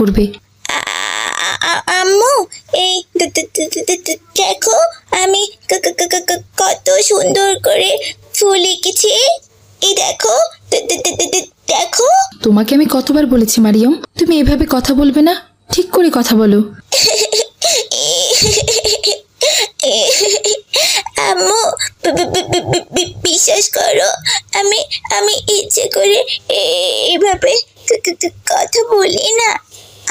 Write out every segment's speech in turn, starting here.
করবে। আম্মু, এই দেখো আমি কত সুন্দর করে ফুল এঁকেছি। এই দেখো, দেখো। তোমাকে আমি কতবার বলেছি মারিয়ম, তুমি এভাবে কথা বলবে না, ঠিক করে কথা বলো। আম্মু, বিশ্বাস করো, আমি আমি ইচ্ছে করে এভাবে কথা বলি না।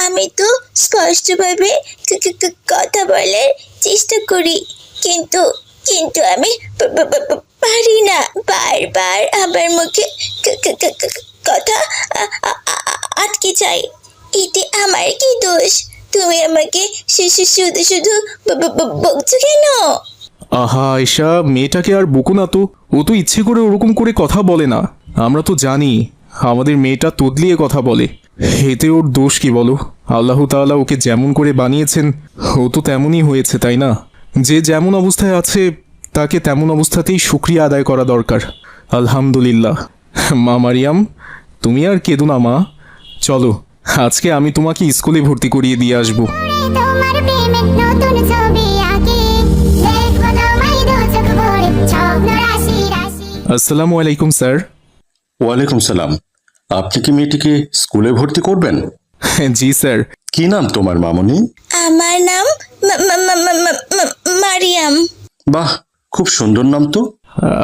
আমি তো স্পষ্টভাবে কথা বলার চেষ্টা করি, কিন্তু কিন্তু আমি পারি না। বারবার আমার মুখে কথা আটকে যায়। এতে আমার কি দোষ? তুমি আমাকে শুধু শুধু বকছো কেন? আহা আয়েশা, মেয়েটাকে আর বকো না তো, ও তো ইচ্ছে করে ওরকম করে কথা বলে না। আমরা তো জানি আমাদের মেয়েটা তোদলিয়ে কথা বলে, এতে ওর দোষ কি বলো? আল্লাহ তাআলা ওকে যেমন করে বানিয়েছেন ও তো তেমনই হয়েছে, তাই না? যে যেমন অবস্থায় আছে তাকে তেমন অবস্থাতেই শুকরিয়া আদায় করা দরকার। আলহামদুলিল্লাহ। মা মারিয়াম, তুমি আর কেঁদো না মা, চলো আজকে আমি তোমাকে স্কুলে ভর্তি করিয়ে দিয়ে আসবো। আসসালামু আলাইকুম স্যার। ওয়ালাইকুম সালাম। আপনি কি মেয়েটিকে স্কুলে ভর্তি করবেন? জি স্যার। কি নাম তোমার মামনি? আমার নাম মারিয়াম। বাহ, খুব সুন্দর নাম তো।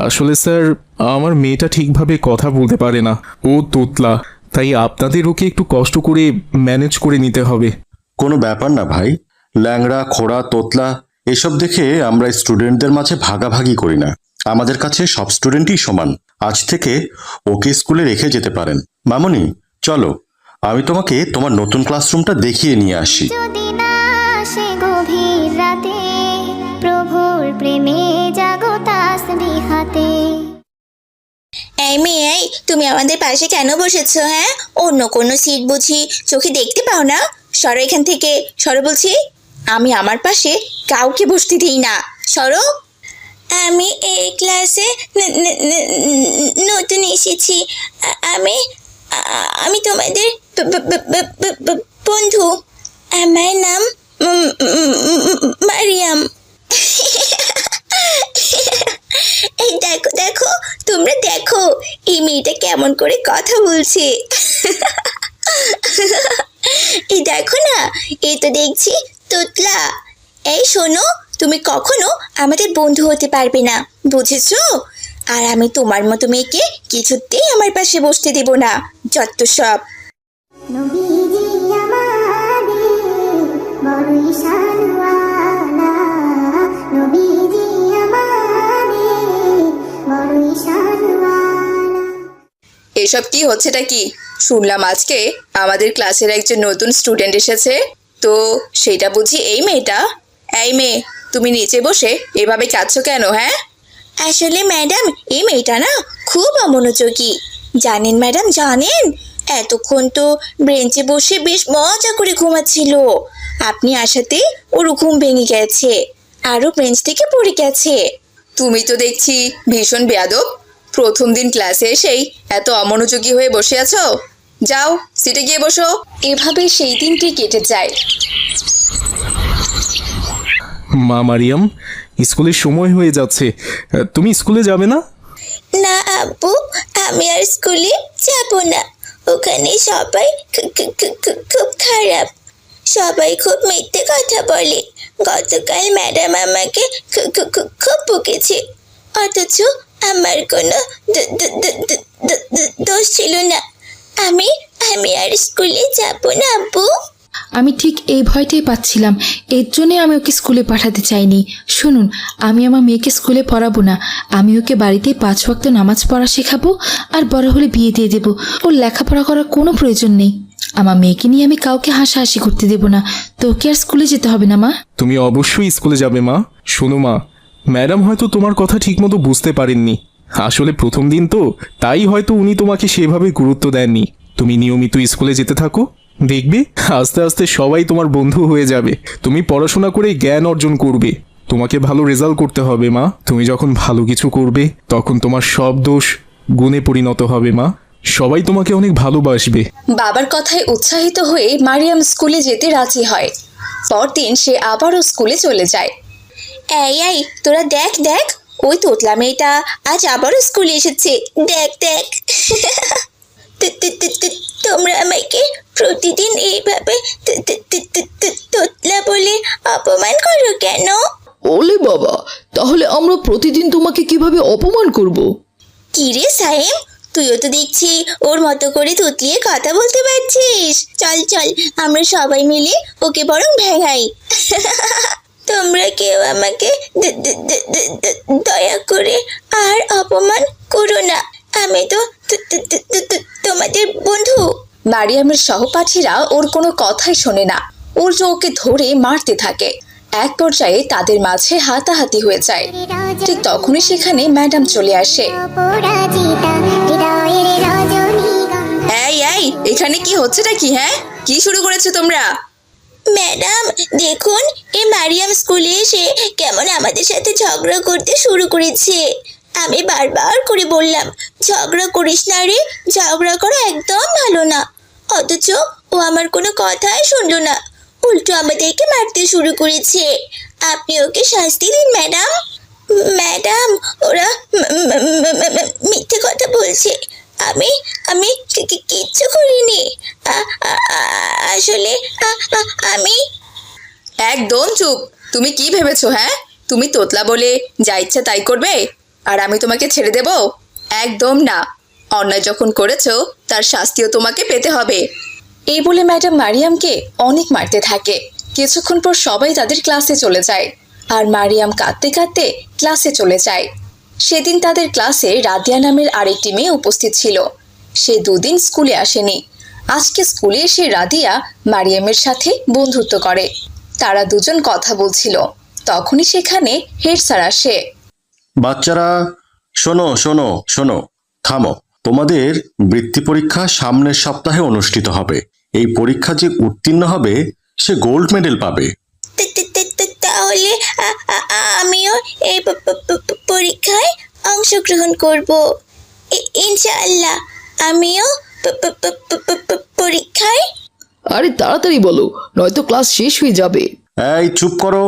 আসলে স্যার, আমার মেয়েটা ঠিকভাবে কথা বলতে পারে না, ও তোতলা, তাই আপনাদের ওকে একটু কষ্ট করে ম্যানেজ করে নিতে হবে। কোনো ব্যাপার না ভাই, ল্যাংড়া খোড়া তোতলা এসব দেখে আমরা স্টুডেন্টদের মাঝে ভাগাভাগি করি না। আমাদের কাছে সব স্টুডেন্টই সমান। আজ থেকে ওকে স্কুলে রেখে যেতে পারেন। মামনি, চলো আমি তোমাকে তোমার নতুন ক্লাসরুমটা দেখিয়ে নিয়ে আসি। যদি না আসে গভীর রাতে, প্রভুর প্রেমে জাগো তাসবিহ হাতে। এই মেয়ে, তুমি আমাদের পাশে কেন বসেছো? হ্যাঁ, অন্য কোনো সিট বুঝি চোখে দেখতে পাও না? সরো এখান থেকে, সরো বলছি। আমি আমার পাশে কাউকে বসতে দিই না, সরো। আমি এই ক্লাসে নতুন এসেছি। আমি আমি তোমাদের বন্ধু। আমার নাম মারিয়াম। এই দেখো দেখো, তোমরা দেখো এই মেয়েটা কেমন করে কথা বলছে। এই দেখো না, এই তো দেখছি তোতলা। এই শোনো, তুমি কখনো আমাদের বন্ধু হতে পারবে না, বুঝেছো? আর আমি তোমার মতো মেয়েকে কিছুতেই আমার পাশে বসতে দেব না, যত সব। নবীজি আমাদের বড়ই শানওয়ালা, নবীজি আমাদের বড়ই শানওয়ালা। এসব কি হচ্ছেটা কি? শুনলাম আজকে আমাদের ক্লাসের একজন নতুন স্টুডেন্ট এসেছে, তো সেটা বুঝি এই মেয়েটা? এই মেয়ে, তুমি নিচে বসে এভাবে কাঁদছো কেন? হ্যাঁ, আসলে ম্যাডাম, এই মেয়েটা না খুব অমনোযোগী। জানেন ম্যাডাম, জানেন, এতক্ষণ তো বেঞ্চে বসে বেশ মজা করে ঘুমাচ্ছিল। আপনি আসাতে ওর ঘুম ভেঙে গেছে, আরও বেঞ্চ থেকে পড়ে গেছে। তুমি তো দেখছি ভীষণ বেয়াদব। প্রথম দিন ক্লাসে এসেই এত অমনোযোগী হয়ে বসে আছো। যাও সিটে গিয়ে বসো। এভাবেই সেই দিনটি কেটে যায়। মা মারিয়াম, স্কুলের সময় হয়ে যাচ্ছে, তুমি স্কুলে যাবে না? না আব্বু, আমি আর স্কুলে যাব না। ওখানে সবাই খুব খারাপ, সবাই খুব মিথ্যে কথা বলে। গতকাল ম্যাডাম আমাকে খুব বকেছে, অথচ আমার কোনো দোষ ছিল না। আমি আমি আর স্কুলে যাব না আব্বু। আমি ঠিক এই ভয়টাই পাচ্ছিলাম, এর জন্যে আমি ওকে স্কুলে পাঠাতে চাইনি। শুনুন, আমি আমার মেয়েকে স্কুলে পড়াবো না, আমি ওকে বাড়িতে 5 ওয়াক্ত নামাজ পড়া শেখাবো, আর বড় হলে বিয়ে দিয়ে দেবো। ওর লেখাপড়া করার কোনো প্রয়োজন নেই। আমার মেয়েকে নিয়ে আমি কাউকে হাসাহাসি করতে দেবো না। তো ওকে আর স্কুলে যেতে হবে না মা। তুমি অবশ্যই স্কুলে যাবে মা। শোনো মা, ম্যাডাম হয়তো তোমার কথা ঠিকমতো বুঝতে পারেননি। আসলে প্রথম দিন তো, তাই হয়তো উনি তোমাকে সেভাবে গুরুত্ব দেননি। তুমি নিয়মিত স্কুলে যেতে থাকো, দেখবে আস্তে আস্তে সবাই তোমার বন্ধু হয়ে যাবে। তুমি পড়াশোনা করে জ্ঞান অর্জন করবে, তোমাকে ভালো রেজাল্ট করতে হবে মা। তুমি যখন ভালো কিছু করবে তখন তোমার সব দোষ গুণে পরিণত হবে মা। সবাই তোমাকে অনেক ভালোবাসবে। বাবার কথায় উৎসাহিত হয়ে মারিয়াম স্কুলে যেতে রাজি হয়। পরদিন সে আবারও স্কুলে চলে যায়। এই তোরা দেখ দেখ, ওই তোতলা মেয়েটা আজ আবারও স্কুলে এসেছে। দেখ দেখ তোমরা আমাকে প্রতিদিন এইভাবে তোতলা বলে অপমান করো কেন? ওলে বাবা, তাহলে আমরা প্রতিদিন তোমাকে কিভাবে অপমান করব? কি রে সাহেব, তুইও তো দেখছি ওর মতো করে তুতলিয়ে কথা বলতে পারছিস। চল চল, আমরা সবাই মিলে ওকে বরং ভেঙাই। তোমরা কেউ আমাকে দয়া করে আর অপমান করো না, আমি তো তোমাদের বন্ধু। মারিয়ামের সহপাঠীরা ওর কোনো কথাই শোনে না, উল্টো ওকে ধরে মারতে থাকে। এক পর্যায়ে তাদের মাঝে হাতাহাতি হয়ে যায়। ঠিক তখনই সেখানে ম্যাডাম চলে আসে। অপরাজিতা হৃদয়ের রজনীগন্ধা। এই এখানে কি হচ্ছেটা কি? হ্যাঁ, কি শুরু করেছো তোমরা? ম্যাডাম দেখুন, এই মারিয়াম স্কুলে এসে কেমন আমাদের সাথে ঝগড়া করতে শুরু করেছে। আমি বারবার করে বললাম ঝগড়া করিস না রে, ঝগড়া করা একদম ভালো না, অথচ ও আমার কোনো কথাই শুনলো না, উল্টো আমাদেরকে মারতে শুরু করেছে। আপনি ওকে শাস্তি দিন ম্যাডাম। ম্যাডাম ওরা মিথ্যে কথা বলছে, আমি আমি কিচ্ছু করিনি। আসলে আমি একদম চুপ! তুমি কি ভেবেছো? হ্যাঁ, তুমি তোতলা বলে যা ইচ্ছা তাই করবে আর আমি তোমাকে ছেড়ে দেব? একদম না। অন্যায় যখন করেছো তার শাস্তিও তোমাকে পেতে হবে। এই বলে ম্যাডাম মারিয়ামকে অনেক মারতে থাকে। কিছুক্ষণ পর সবাই তাদের ক্লাসে চলে যায় আর মারিয়াম কাঁদতে কাঁদতে ক্লাসে চলে যায়। সেদিন তাদের ক্লাসে রাদিয়া নামের আরেকটি মেয়ে উপস্থিত ছিল। সে দুদিন স্কুলে আসেনি। আজকে স্কুলে এসে রাদিয়া মারিয়ামের সাথে বন্ধুত্ব করে। তারা দুজন কথা বলছিল, তখনই সেখানে হেড স্যার আসে। বাচ্চারা শোনো শোনো শোনো, থামো। তোমাদের বৃত্তি পরীক্ষা সামনের সপ্তাহে অনুষ্ঠিত হবে। এই পরীক্ষা যে উত্তীর্ণ হবে সে গোল্ড মেডেল পাবে। তাহলে আমিও এই পরীক্ষায় অংশগ্রহণ করব ইনশাআল্লাহ। আমিও পরীক্ষায়। আরে তাড়াতাড়ি বলো, নয়তো ক্লাস শেষ হয়ে যাবে। এই চুপ করো,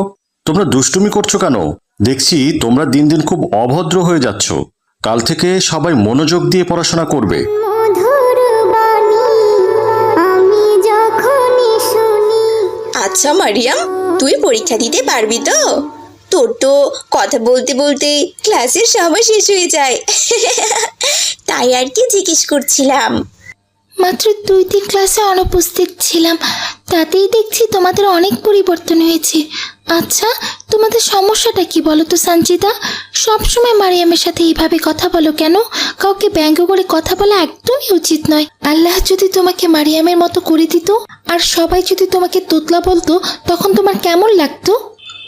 তোমরা দুষ্টুমি করছো কেন? দেখছি তোমরা দিন দিন খুব অভদ্র হয়ে যাচ্ছ। কাল থেকে সবাই মনোযোগ দিয়ে পড়াশোনা করবে। মধুর বাণী আমি যখনই শুনি। আচ্ছা মারিয়াম, তুই পরীক্ষা দিতে পারবি তো? তোর তো কথা বলতে বলতে ক্লাসের সময় শেষ হয়ে যায়, তাই আর কি জিজ্ঞেস করছিলাম। মাত্র 2 দিন ক্লাসে অনুপস্থিত ছিলাম, তাতেই দেখছি তোমাদের অনেক পরিবর্তন হয়েছে। আচ্ছা, তোমাদের সমস্যাটা কি বলো তো সঞ্চিতা? সবসময় মারিয়ামের সাথে এইভাবে কথা বলো কেন? কাউকে ব্যঙ্গ করে কথা বলা একদমই উচিত নয়। আল্লাহ যদি তোমাকে মারিয়ামের মতো করে দিত আর সবাই যদি তোমাকে তোতলা বলতো, তখন তোমার কেমন লাগতো?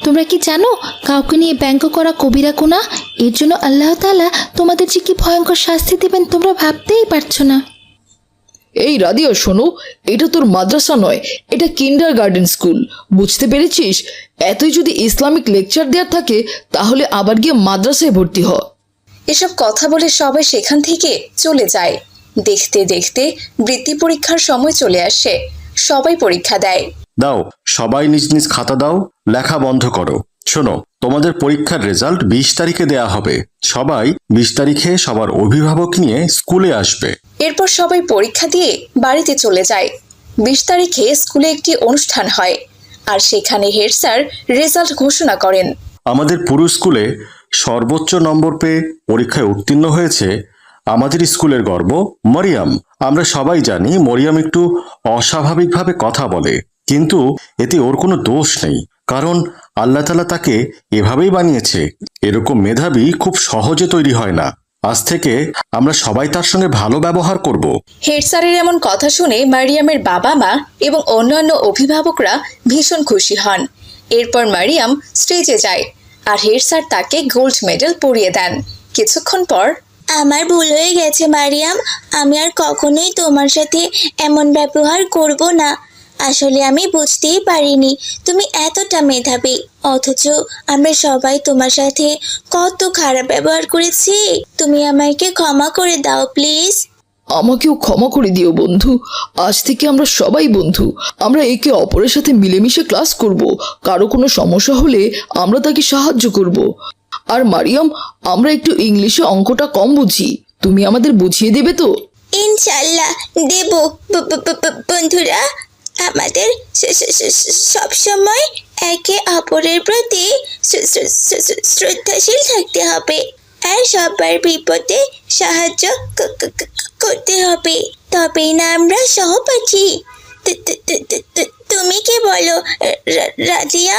তোমরা কি জানো কাউকে নিয়ে ব্যঙ্গ করা কবিরা গুনাহ? এর জন্য আল্লাহ তাআলা তোমাদের যে কি ভয়ঙ্কর শাস্তি দেবেন তোমরা ভাবতেই পারছো না। এই রাদিয়া শোনো, এটা তোর মাদ্রাসা নয়, এটা কিন্ডারগার্টেন স্কুল। বুঝতে পেরেছিস? এতই যদি ইসলামিক লেকচার দেওয়ার থাকে তাহলে আবার গিয়ে মাদ্রাসায় ভর্তি হ। এসব কথা বলে সবাই সেখান থেকে চলে যায়। দেখতে দেখতে বৃত্তি পরীক্ষার সময় চলে আসে। সবাই পরীক্ষা দেয়। দাও, সবাই নিজ নিজ খাতা দাও, লেখা বন্ধ করো। শোনো, তোমাদের পরীক্ষার রেজাল্ট 20 তারিখে দেয়া হবে। সবাই 20 তারিখে সবার অভিভাবক নিয়ে স্কুলে আসবে। এরপর সবাই পরীক্ষা দিয়ে বাড়িতে চলে যায়। 20 তারিখে স্কুলে একটি অনুষ্ঠান হয় আর সেখানে হেড স্যার রেজাল্ট ঘোষণা করেন। আমাদের পুরো স্কুলে সর্বোচ্চ নম্বর পেয়ে পরীক্ষায় উত্তীর্ণ হয়েছে আমাদের স্কুলের গর্ব মরিয়াম। আমরা সবাই জানি মরিয়াম একটু অস্বাভাবিকভাবে কথা বলে, কিন্তু এতে ওর কোনো দোষ নেই, কারণ আল্লাহ তাআলা তাকে এভাবেই বানিয়েছে। এরকম মেধাবী খুব সহজে তৈরি হয় না। আজ থেকে আমরা সবাই তার সঙ্গে ভালো ব্যবহার করব। হেড স্যারের এমন কথা শুনে মারিয়ামের বাবা মা এবং অন্যান্য অভিভাবকরা ভীষণ খুশি হন। এরপর মারিয়াম স্টেজে যায় আর হেড স্যার তাকে গোল্ড মেডেল পরিয়ে দেন। কিছুক্ষণ পর, আমার ভুল হয়ে গেছে মারিয়াম, আমি আর কখনোই তোমার সাথে এমন ব্যবহার করব না। আসলে আমি বুঝতেই পারিনি তুমি এতটা মেধাবী, অথচ আমরা সবাই তোমার সাথে কত খারাপ ব্যবহার করেছি। তুমি আমাকে ক্ষমা করে দাও প্লিজ। আমাকেও ক্ষমা করে দিও বন্ধু। আজ থেকে আমরা সবাই বন্ধু। আমরা একে অপরের সাথে মিলেমিশে ক্লাস করব। কারো কোনো সমস্যা হলে আমরা তাকে সাহায্য করব। আর মারিয়াম, আমরা একটু ইংলিশে অঙ্কটা কম বুঝি, তুমি আমাদের বুঝিয়ে দেবে তো? ইনশাল্লাহ দেব। বন্ধুরা, আমাদের সব সময় একে অপরের প্রতি শ্রদ্ধাশীল থাকতে হবে আর সবার বিপদে সাহায্য করতে হবে, তবেই না আমরা সহপাঠী। তুমি কি বলো রাজিয়া?